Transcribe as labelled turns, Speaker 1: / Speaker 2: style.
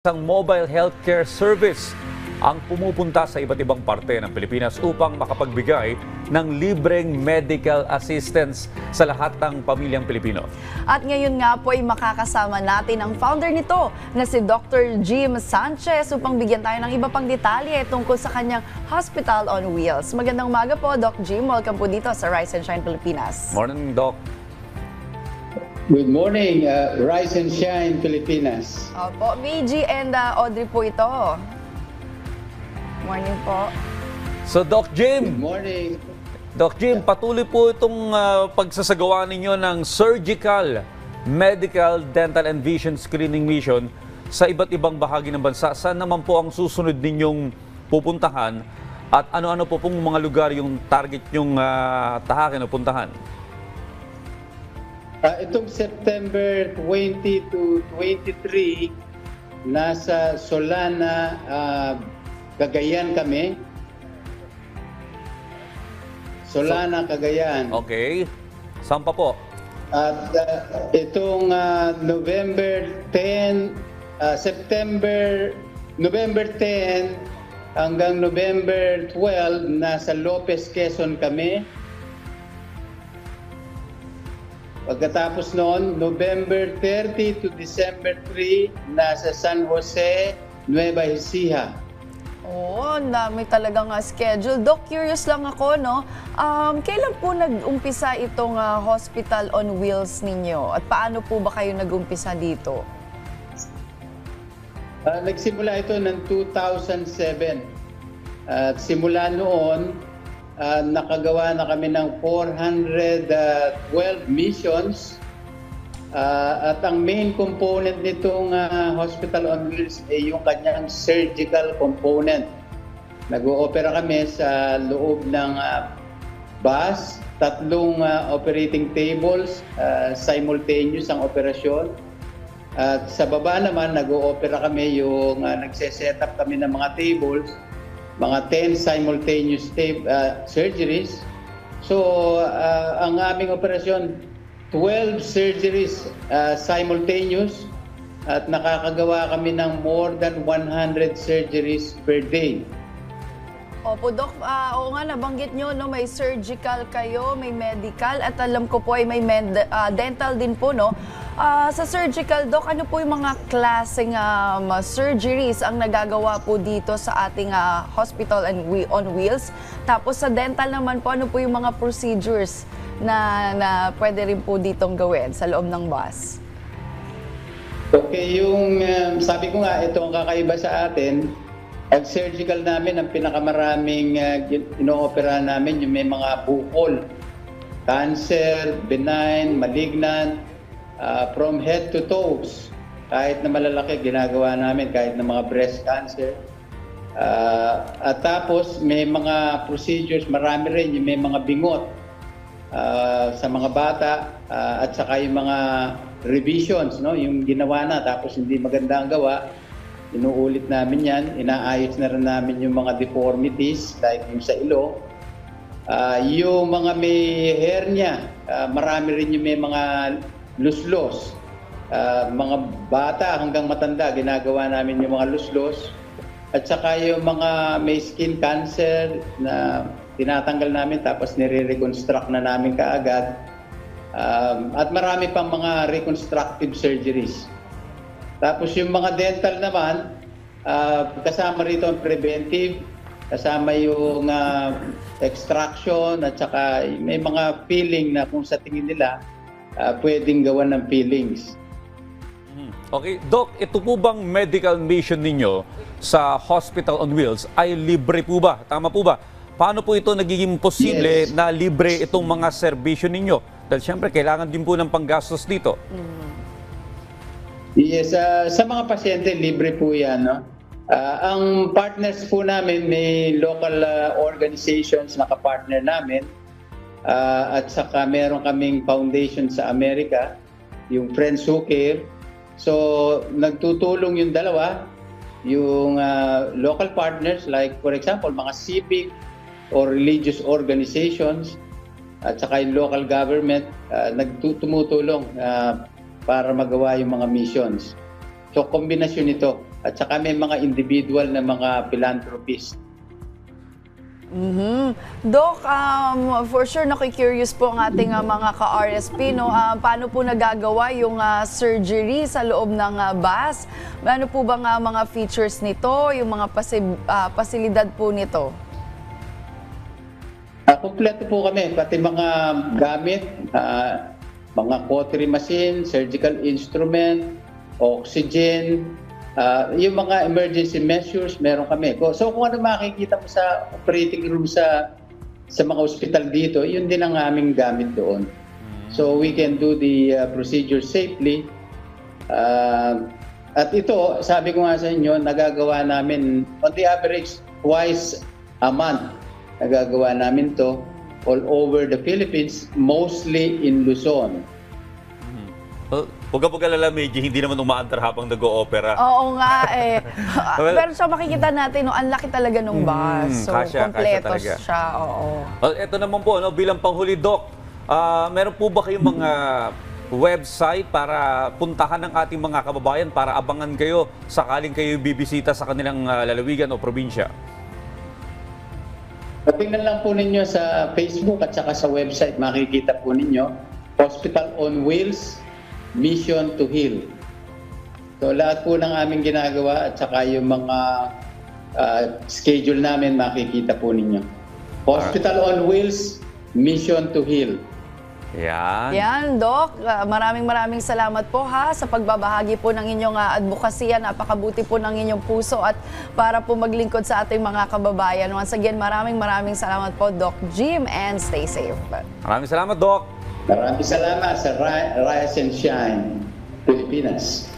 Speaker 1: Isang mobile healthcare service ang pumupunta sa iba't ibang parte ng Pilipinas upang makapagbigay ng libreng medical assistance sa lahat ng pamilyang Pilipino.
Speaker 2: At ngayon nga po ay makakasama natin ang founder nito na si Dr. Jim Sanchez upang bigyan tayo ng iba pang detalye tungkol sa kanyang Hospital on Wheels. Magandang umaga po, Doc Jim. Welcome po dito sa Rise and Shine Pilipinas.
Speaker 1: Morning, Doc.
Speaker 3: Good morning, Rise and Shine Pilipinas.
Speaker 2: Opo, Meiji and Audrey po ito. Morning po.
Speaker 1: So, Doc
Speaker 3: Good
Speaker 1: Jim,
Speaker 3: morning.
Speaker 1: patuloy po itong pagsasagawa ninyo ng surgical, medical, dental and vision screening mission sa iba't ibang bahagi ng bansa. Saan naman po ang susunod ninyong pupuntahan at ano-ano po pong mga lugar yung target nyong tahakin o puntahan?
Speaker 3: Itong September 20 to 23, nasa Solana, Cagayan kami. Solana, Cagayan.
Speaker 1: Okay. Saan pa po?
Speaker 3: At itong November 10 hanggang November 12, nasa Lopez, Quezon kami. Pagkatapos noon, November 30 to December 3, nasa San Jose, Nueva Ecija.
Speaker 2: Oo, ang dami talagang schedule. Doc, curious lang ako, no? Kailan po nag-umpisa itong Hospital on Wheels ninyo? At paano po ba kayo nag-umpisa dito?
Speaker 3: Nagsimula ito ng 2007. At simula noon, nakagawa na kami ng 412 missions. At ang main component nitong Hospital on Wheels ay yung kanyang surgical component. Nag-oopera kami sa loob ng bus, 3 operating tables, simultaneous ang operasyon. At sa baba naman, nag-oopera kami yung nagse-set up kami ng mga tables, mga 10 simultaneous surgeries. So, ang aming operasyon, 12 surgeries simultaneous at nakakagawa kami ng more than 100 surgeries per day.
Speaker 2: Opo, Doc. Oo nga, nabanggit nyo, no, may surgical kayo, may medical, at alam ko po ay may dental din po, no? Sa surgical, Doc, ano po yung mga klaseng surgeries ang nagagawa po dito sa ating Hospital on Wheels? Tapos sa dental naman po, ano po yung mga procedures na pwede rin po ditong gawin sa loob ng bus?
Speaker 3: Okay, yung sabi ko nga, ito ang kakaiba sa atin. Ang surgical namin, ang pinakamaraming inoopera namin, yung may mga bukol. Cancer, benign, malignant, from head to toes. Kahit na malalaki, ginagawa namin, kahit na mga breast cancer. At tapos, may mga procedures, marami rin, yung may mga bingot sa mga bata, at saka yung mga revisions, no? Yung ginawa na, tapos hindi maganda ang gawa. Inuulit namin yan, inaayos na rin namin yung mga deformities like yung sa ilong. Yung mga may hernia, marami rin yung may mga luslos. Mga bata hanggang matanda, ginagawa namin yung mga luslos. At saka yung mga may skin cancer na tinatanggal namin tapos nire-reconstruct na namin kaagad. At marami pang mga reconstructive surgeries. Tapos yung mga dental naman, kasama rito ang preventive, kasama yung extraction at saka may mga filling na kung sa tingin nila pwedeng gawan ng fillings.
Speaker 1: Okay, Doc, ito po bang medical mission ninyo sa Hospital on Wheels ay libre po ba? Tama po ba? Paano po ito nagiging posible na libre itong mga serbisyo ninyo? Dahil siyempre, kailangan din po ng panggastos dito.
Speaker 3: Yes, sa mga pasyente, libre po yan. No? Ang partners po namin, may local organizations na kapartner namin. At saka meron kaming foundation sa Amerika, yung Friends Who Care. So, nagtutulong yung dalawa, yung local partners like, for example, mga civic or religious organizations, at saka yung local government, tumutulong para magawa yung mga missions. So, kombinasyon ito. at saka may mga individual na mga philanthropist.
Speaker 2: Doc, for sure nakikurious po ang ating mga ka-RSP, no? Paano po nagagawa yung surgery sa loob ng bus? Ano po bang mga features nito, yung mga pasilidad po nito?
Speaker 3: Kompleto po kami, pati mga gamit, mga cautery machine, surgical instrument, oxygen, yung mga emergency measures, meron kami. So kung ano makikita mo sa operating room sa mga hospital dito, yun din ang aming gamit doon. So we can do the procedure safely. At ito, sabi ko nga sa inyo, nagagawa namin on the average twice a month. Nagagawa namin to all over the Philippines, mostly in Luzon.
Speaker 1: Huwag ka pag-alala, Meiji, hindi naman umaandar habang nag-o-opera.
Speaker 2: Oo nga eh.
Speaker 1: Well,
Speaker 2: Pero sa makikita natin, no, ang laki talaga ng bus. So,
Speaker 1: kasya
Speaker 2: kompleto
Speaker 1: talaga.
Speaker 2: siya. Oo.
Speaker 1: Well, ito naman po, no, bilang panghuli, Doc, meron po ba kayong mga website para puntahan ng ating mga kababayan para abangan kayo sakaling kayo bibisita sa kanilang lalawigan o probinsya?
Speaker 3: Tingnan lang po ninyo sa Facebook at saka sa website, makikita po ninyo, Hospital on Wheels, Mission to Heal. So lahat po ng aming ginagawa at saka yung mga schedule namin, makikita po ninyo. Hospital on Wheels, Mission to Heal.
Speaker 1: Yan.
Speaker 2: Yan, Doc. Maraming salamat po ha sa pagbabahagi po ng inyong advokasya. Napakabuti po ng inyong puso at para po maglingkod sa ating mga kababayan. Once again, maraming salamat po, Doc Jim, and stay safe.
Speaker 1: Maraming salamat, Doc.
Speaker 3: Maraming salamat sa Rise and Shine, Pilipinas.